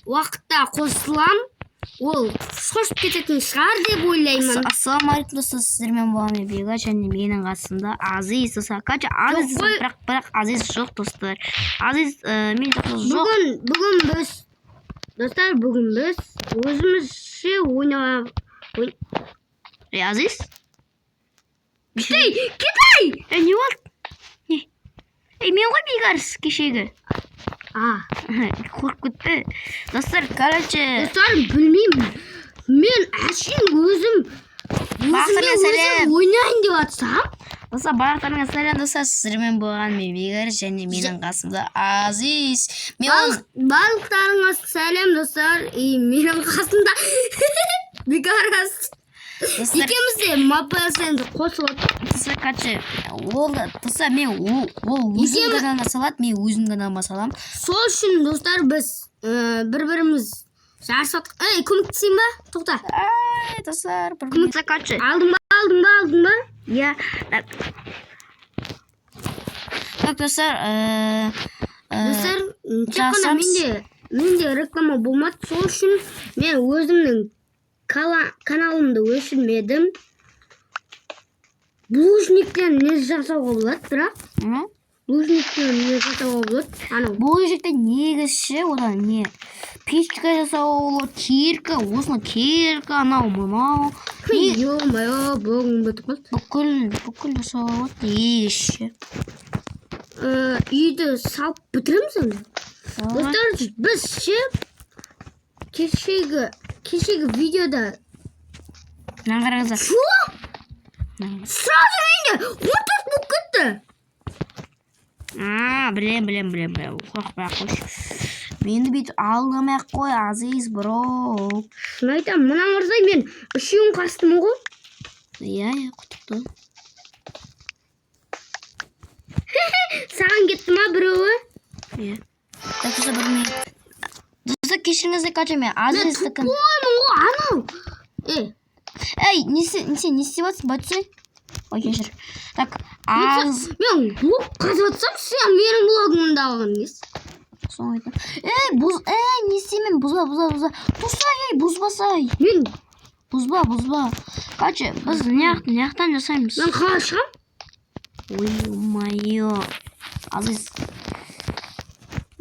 уақытта қосылам, ол шошып кететін шығар деп ойлаймын. Ассалаумағалейкум достар, сіздермен болған Бега және менің қасымда Азиз. Азиз бірақ Азиз жоқ достар. Азиз мен жоқ. Бүгін біз өзімізше ойнап. Азиз? Китай! Не болды? Мен ғой Бегарс кешегі. Қорқып кетті. Достар, короче. Достар, білмеймін. Мен әшейін өзім ойнайын деп атсам. Достар, барлықтарыңа сәлем достар. Сіздермен болған Бегарс және менің қасымда Азиз. Барлықтарыңа сәлем достар. Менің қасымда Бегарс. Екеуміз де мапасенді қосылып. Достар, короче, достар, мен ол өзің каналына салады, мен өзің каналыма салам. Сол үшін достар, біз бір-біріміз жарысып. Көмектесейін ба? Тоқта. Достар, көмектесейін, короче. Алдың ба? Я. Так, достар, менде реклама болмады. Сол үшін мен өзімнің каналымды өшірмедім. Блужниктен не жасауға болады, бірақ? Блужниктен не жасауға болады? Блужниктен негізші, одан не? Печка жасауға болады, кирка, осыны кирка, анау мынау. Ё-моё, бүгін бітіп қалды. Бүкіл жасауға болады, негізші. Үйді салып бітіреміз оны. Достар, біз ше кешегі видеода нағарыңыздар. Сразу менде 14 болып кетті. Білем. Қорқпай қойшы. Мені бүйтіп алдамай-ақ қой, Азиз, бро. Шын айтам, мына мырзай мен үшеуін қастым ғой. Иә, құттықтау. Саған кетті ма біреуі? Иә. Достар, білмейді. Достар, кешіріңізді қача мен Азиздікін. Анау. Не істеп атсың, бәтсей? Ой, кешір. Так, мен блог қазып атсам, сен менің блогымда алған кез. Соң айтам. Не істеймін, бұзба. Тұсай, бұзбасай. Мен? Бұзба. Қача, біз неяқтан жасаймыз? Мен қалай шығам? Ой-майо. Азиз.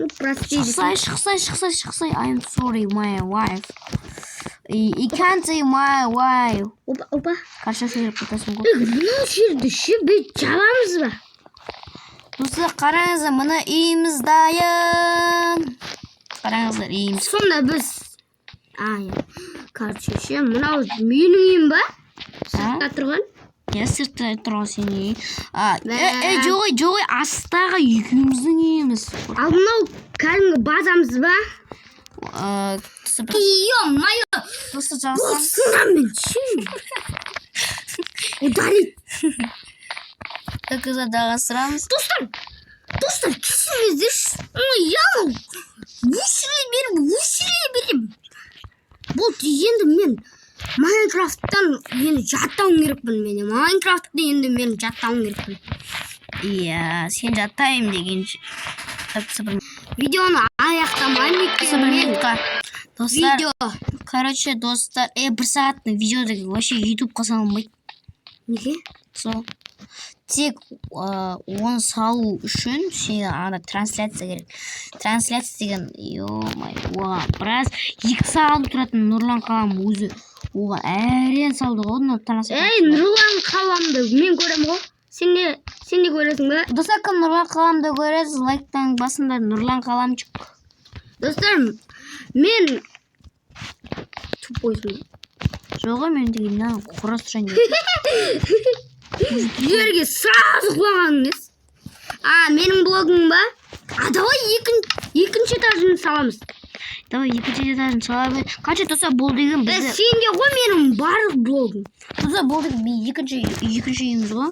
Шықсай. I'm sorry, my wife. You can't say my wife. Опа. Қарша сөйлеп кетесің ғой. Мына жерді ше бет жабамыз ба? Достар, қараңыздар, мына үйіміз дайын. Қараңыздар, үйіміз. Сонда біз. Короче ше, мынау менің үйім ба? Сыртта тұрған? Я сыртта тұрған сенің үйің. Жоғай, астағы екеуміздің үйіміз. Ал мынау кәдімгі базамыз ба? Ё-моё! Достар, жағыстан. Осынан мен ше. Удалить. Так, жағастырамыз. Достар, кесіңіздер. Яу! Өшіре берем. Бұл енді мен Майнкрафттан енді жаттауым керекпін. Иә, сен жаттайым деген. Видеоны аяқтамайын. Достар, короче, достар, бір сағаттың видеодегі вообще YouTube қасалынбайды. Неге? Сол. Тек оны салу үшін сен трансляция керек. Трансляция деген, ё-майо, біраз 2 сағат тұратын Нұрлан қалам өзі. Оған әрен салды ғой. Нұрлан қаламды мен көрем ғой. Сен де көресің бе? Достар, кім Нұрлан қаламды көресіз? Лайктан басында Нұрлан қаламчық. Достар, мен тупойсың. Жоғы мен деген құрас және. Жерге сразу құлағаныңыз. Менің блогым ба? Давай екінші этажын саламыз. Давай екінші этажын саламыз. Қанша достар, бұл деген бізде. Сенде ғой менің барлық блогым. Достар, бұл деген мен екінші үйіміз ғой.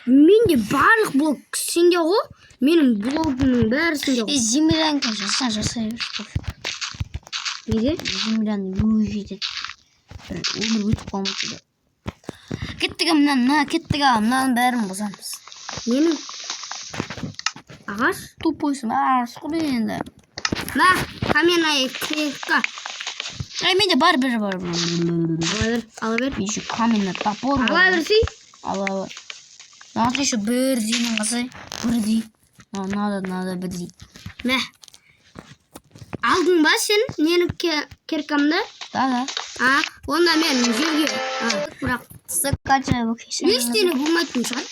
Менде барлық блог сенде ғой. Менің блогымның бәрі сенде ғой. Землянка жасай. Неге? Земляны өй жетеді. Өмір өтіп қалмайды. Кеттігі мұнан бәрін бұзамыз. Менің ағаш? Тупойсың, ағаш құдай енді. На! каменная клетка. Менде бар бір. Ала бер. Еще каменный топор. Ала берсей. Ала. Надо еще бірдей назай. Бірдей. Надо бірдей. Мә. Алдың ба сен нені керкамды? Да. Онда мен жерге. Бірақ Қанша өкеші. ештеңе болмайтын шығар.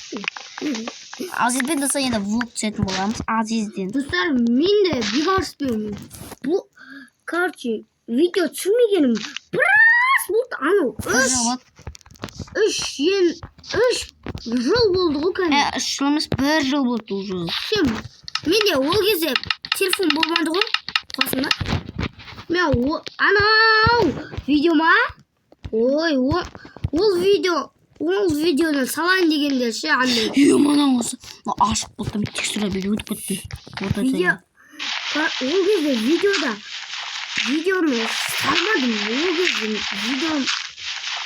Азизбен даса енді влог түсетін боламыз. Азизден. Достар, мен де бекарыспен бұл, короче, видео түсірмегенім біраз болды. Анау, үш жыл болды ғой кәне. 3 жыл емес, 1 жыл болды уже. Менде ол кезде телефон болмады ғой қасымда. Мен анау видеома, ой, ол видеоны салайын дегенде ше андай. Мана осы ашық болды, мен тексеріп өтіп кеттім. Ол кезде видеоны салмадым. Ол кезде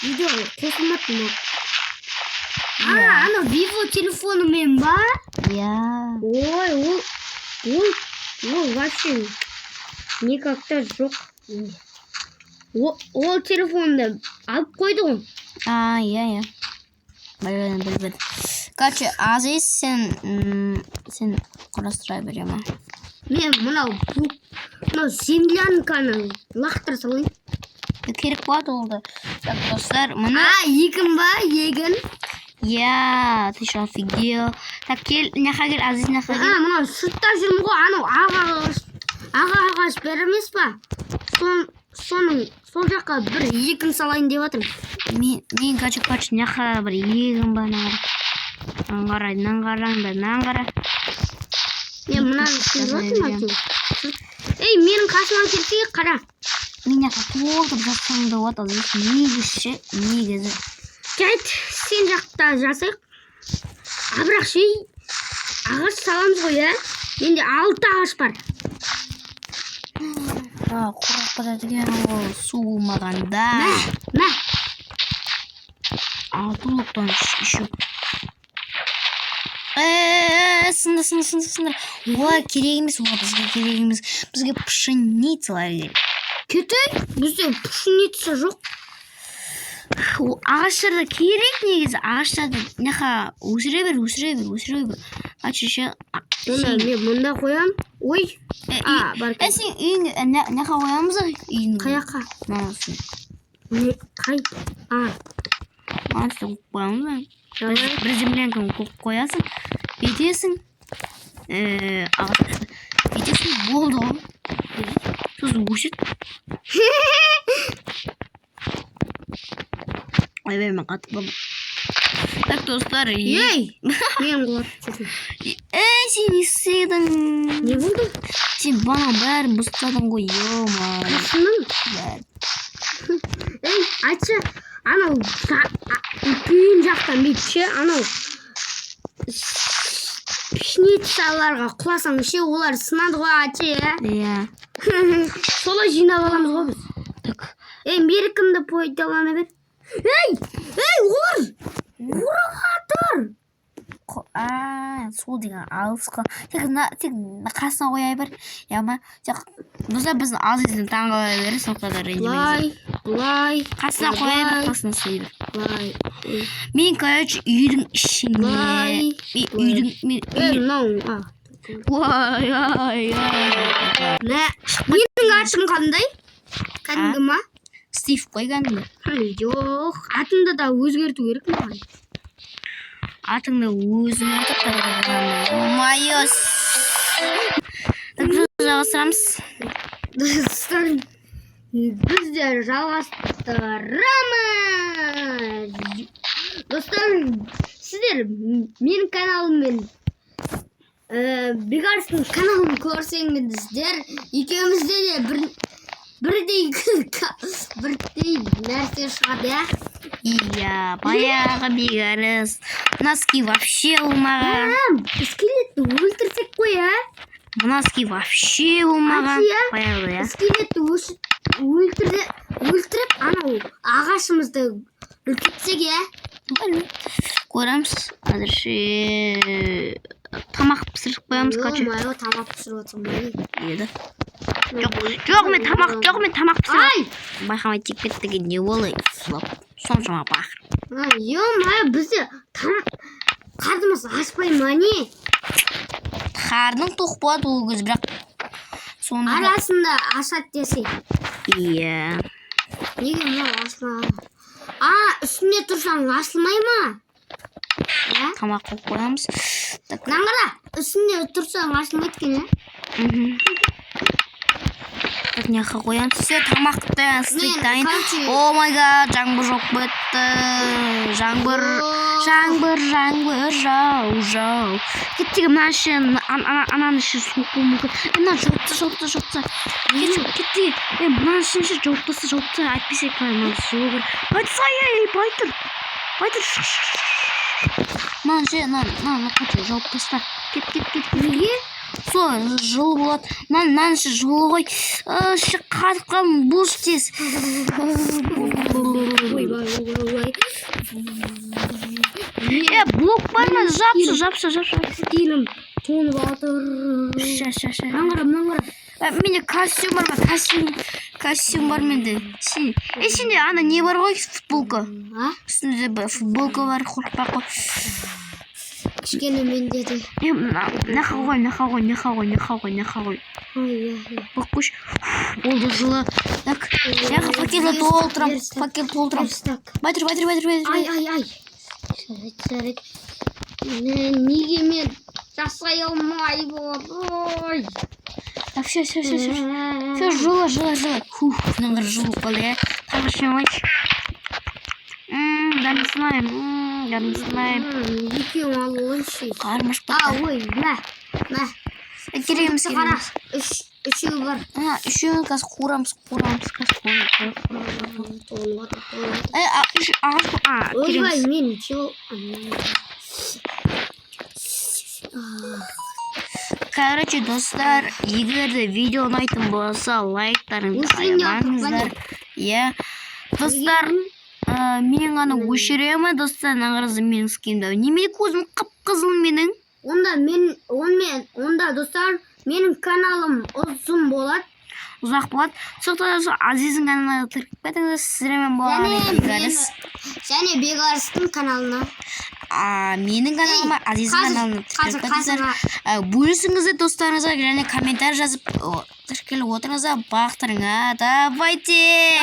видеоны қосылмадым. Ана Vivo телефонымен ба? Иә. Ой, ол вообще никакта жоқ. Ол телефонды алып қойды ғой. Иә. Білбеді. Короче, Азиз, сен құрастыра беремін. Мен мынау землянканы лақтыра салайын. Керек болады олды. Так, достар, мына... Егін ба? Егін? Я, ты что, офигел? Так, кел, няқа кел, Азиз, няқа кел. Мынау сыртта жүрмін ғой, анау ағаш беремес па? Сол жаққа бір егін салайын деп жатырмын. Мен қачы няқа бір егін ба, нан қара. Мен мұнаны түсініп жатырмын әйтеуір. Ей, менің қасымнан келсей, қара. Мен няқа толтырып жатсаңда от, негізі. Жайт, сен жақта жасайық. Бірақ ше, ағаш саламыз ғой, ә? Менде 6 ағаш бар. Құрап бата ол су болмағанда. Мә. Алтылықтан еще. Сынды. Олай керек емес, бізге керек емес. Бізге пшеницалар керек. Кетей, бізде пшеница жоқ. Ағаштарды керек негізі. Ағаштарды няқа өсіре бер. Ачышы. Онда мен мұнда қоям. Ой. Бар. Сен үйіңе няқа қоямыз үйіңе. Қаяққа? Маңызды. Қай? Маңызды қоямыз. Бір землянканы қоясың. Бетесің. Ағаштарды. Бетесің болды ғой. Сосын өшет. Ой, мен қатып болдым. Так, достар, ей! Мен құлап жүрдім. Сен істедің. Не болды? Сен бана бәрін бұстадың ғой, ё-ма. Қасының? Ей, айтшы, анау күйін жақтан бетші, анау пшеницаларға құласаң ше, олар сынады ғой, айтшы, Иә. Солай жинап аламыз ғой біз. Так. Мерекімді пайдалана бер. Ей, олар! Ұрағатыр! Сол деген алысқа. Тек қасына қоя бер. Яма, тек біздің Азизден таңғала бері, соқтады ренжімейді. Бұлай. Қасына қоя бер, қасына сыйды. Бұлай. Мен, короче, үйдің ішіне. Менің атым қандай? Кәдімгі ма? Стив қойғанды. Жоқ, атымды да өзгерту керек маған. Атыңды өзгертіп майос. Так, жалғастырамыз. Достар, біздер жалғастырамыз. Достар, сіздер менің каналыммен Бекарыстың каналын көрсеңіздер, екеумізде де бірдей нәрсе шығады, я? Иә, баяғы Бекарыс. Носки вообще болмаған. Скелетті өлтірсек қой, а? Носки вообще болмаған. Баяғы, я? Скелетті өлтіріп, анау ағашымызды үлкетсек, я? Көреміз. Әзірше тамақ пісіріп қоямыз, короче. Ё-моё, тамақ пісіріп отырмын. Еді. Жоқ, мен тамақ пісіріп. Байқамай тек кеттіген не болды? Соншама бақыр. Ё-моё, бізде қарнымыз ашпай ма не? Қарның тоқ болады ол кез, бірақ сонда Арасында ашады десе. Иә. Неге мынау ашылмаған? Үстінде тұрсаң ашылмай ма? Тамақ қойып қоямыз. Наңғара, үстінде тұрсаң ашылмайды екен, Так, неға қоямыз. Все, тамақты ыстық дайын. короче. О май гад, жаңбыр жоқ бітті. Жаңбыр жау. Кеттегі мына іші, ананы іші суық болуы мүмкін. Мына жауыпты. Кеттегі, мына іші жауыпты. Әйтпесе мына суығы. Байтыр. Мына қачы жауып таста. Кет. Неге? Сол, жылы болады. Мынан іші жылы ғой. Іші қатқан бұш тез. Блок бар ма? Жапшы. Стилім тоңып алды. Наңғара. Менде костюм бар ма? Костюм бар менде. Сенде ана не бар ғой? Футболка. Үстінде футболка бар, қорықпа қой. Кішкене менде де. Нақа қой. Бақ қош. Олды жылы. Так, яғы пакеті толтырам. Байтыр. Ай. Жарайды. Неге мен жасай алмай ой. Так, все. Все, жылы. Наңғыр жылы қалды, Тағышын Дәмін сынайым. Екеуің алуыншы. Қармыш бақта. Ой, мә. Кереміз. Қара, үшеу бар. Үшеуін қазір қурамыз. Ойбай, мен үшеу. Короче, достар, егер де видео ұнайтын болса, лайктарыңызды аямаңыздар. Иә. Достар, мен ғана өшіремін, достар, нағырызы менің скимді. Неме көзім қып-қызыл менің? Онда достар, менің каналым ұзын болады. Ұзақ болады. Соқтан Азиздің каналына тіркіп кетіңіз, сіздермен болады. Және Бекарыстың каналына. Менің каналыма Азиздің каналына тіркіп кетіңіздер. Бөлісіңізді достарыңызға және комментарий жазып тіркеліп отырыңыздар. Бақтырыңа. Давайте!